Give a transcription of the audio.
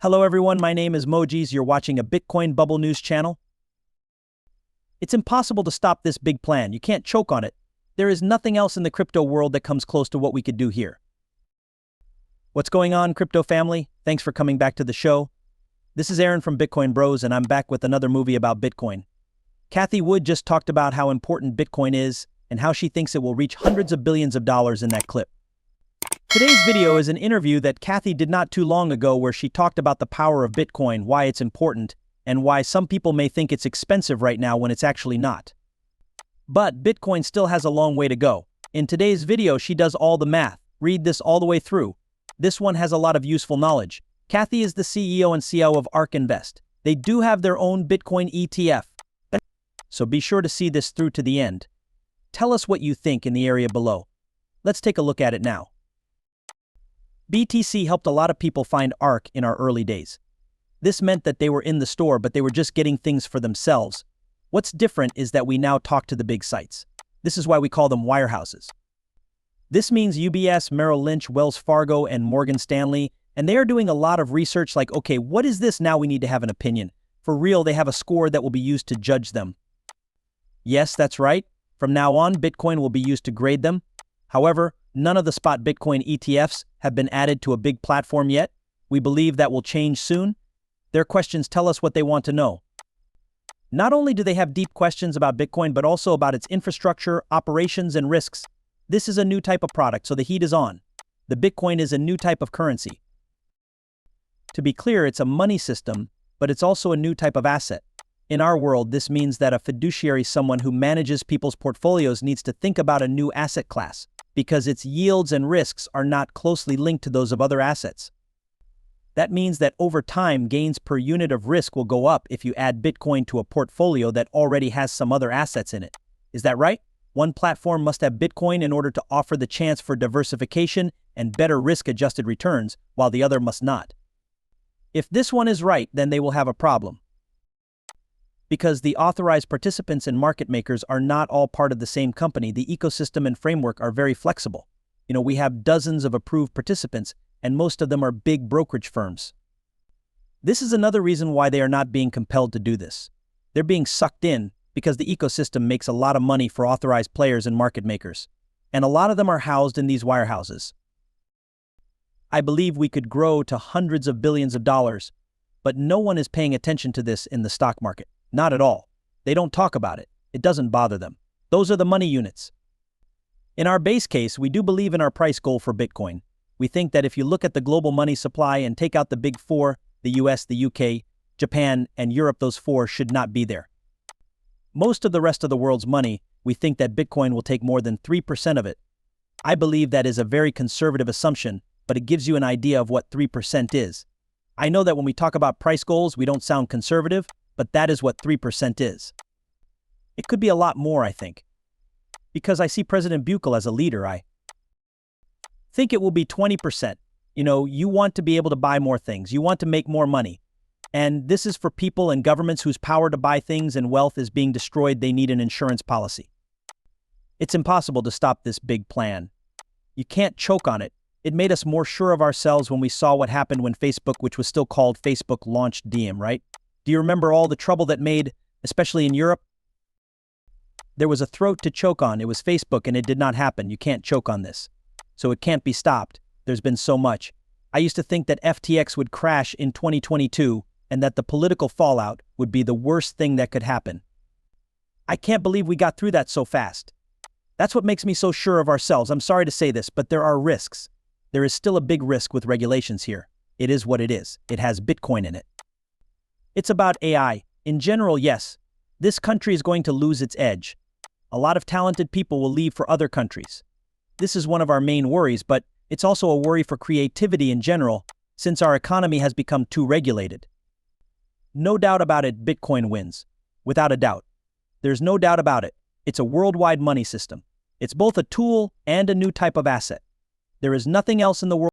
Hello everyone, my name is Mojis. You're watching a Bitcoin Bubble News channel. It's impossible to stop this big plan. You can't choke on it. There is nothing else in the crypto world that comes close to what we could do here. What's going on, crypto family? Thanks for coming back to the show. This is Aaron from Bitcoin Bros, and I'm back with another movie about Bitcoin. Cathie Wood just talked about how important Bitcoin is and how she thinks it will reach hundreds of billions of dollars in that clip. Today's video is an interview that Cathie did not too long ago where she talked about the power of Bitcoin, why it's important, and why some people may think it's expensive right now when it's actually not. But Bitcoin still has a long way to go. In today's video, she does all the math. Read this all the way through. This one has a lot of useful knowledge. Cathie is the CEO and COO of ARK Invest. They do have their own Bitcoin ETF. So be sure to see this through to the end. Tell us what you think in the area below. Let's take a look at it now. BTC helped a lot of people find ARK in our early days. This meant that they were in the store, but they were just getting things for themselves. What's different is that we now talk to the big sites. This is why we call them wirehouses. This means UBS, Merrill Lynch, Wells Fargo, and Morgan Stanley, and they are doing a lot of research like, okay, what is this? Now we need to have an opinion. For real, they have a score that will be used to judge them. Yes, that's right. From now on, Bitcoin will be used to grade them. However, none of the spot Bitcoin ETFs have been added to a big platform yet. We believe that will change soon. Their questions tell us what they want to know. Not only do they have deep questions about Bitcoin, but also about its infrastructure, operations, and risks. This is a new type of product, so the heat is on. The Bitcoin is a new type of currency. To be clear, it's a money system, but it's also a new type of asset. In our world, this means that a fiduciary, someone who manages people's portfolios, needs to think about a new asset class, because its yields and risks are not closely linked to those of other assets. That means that over time, gains per unit of risk will go up if you add Bitcoin to a portfolio that already has some other assets in it. Is that right? One platform must have Bitcoin in order to offer the chance for diversification and better risk-adjusted returns, while the other must not. If this one is right, then they will have a problem. Because the authorized participants and market makers are not all part of the same company, the ecosystem and framework are very flexible. We have dozens of approved participants, and most of them are big brokerage firms. This is another reason why they are not being compelled to do this. They're being sucked in because the ecosystem makes a lot of money for authorized players and market makers, and a lot of them are housed in these wirehouses. I believe we could grow to hundreds of billions of dollars, but no one is paying attention to this in the stock market. Not at all. They don't talk about it. It doesn't bother them. Those are the money units. In our base case, we do believe in our price goal for Bitcoin. We think that if you look at the global money supply and take out the big four, the US, the UK, Japan, and Europe, those four should not be there. Most of the rest of the world's money, we think that Bitcoin will take more than 3% of it. I believe that is a very conservative assumption, but it gives you an idea of what 3% is. I know that when we talk about price goals, we don't sound conservative, but that is what 3% is. It could be a lot more, I think. Because I see President Buchel as a leader, I think it will be 20%. You want to be able to buy more things. You want to make more money. And this is for people and governments whose power to buy things and wealth is being destroyed. They need an insurance policy. It's impossible to stop this big plan. You can't choke on it. It made us more sure of ourselves when we saw what happened when Facebook, which was still called Facebook, launched Diem, right? Do you remember all the trouble that made, especially in Europe? There was a throat to choke on. It was Facebook, and it did not happen. You can't choke on this. So it can't be stopped. There's been so much. I used to think that FTX would crash in 2022 and that the political fallout would be the worst thing that could happen. I can't believe we got through that so fast. That's what makes me so sure of ourselves. I'm sorry to say this, but there are risks. There is still a big risk with regulations here. It is what it is. It has Bitcoin in it. It's about AI. In general, yes, this country is going to lose its edge. A lot of talented people will leave for other countries. This is one of our main worries, but it's also a worry for creativity in general, since our economy has become too regulated. No doubt about it, Bitcoin wins. Without a doubt. There's no doubt about it. It's a worldwide money system. It's both a tool and a new type of asset. There is nothing else in the world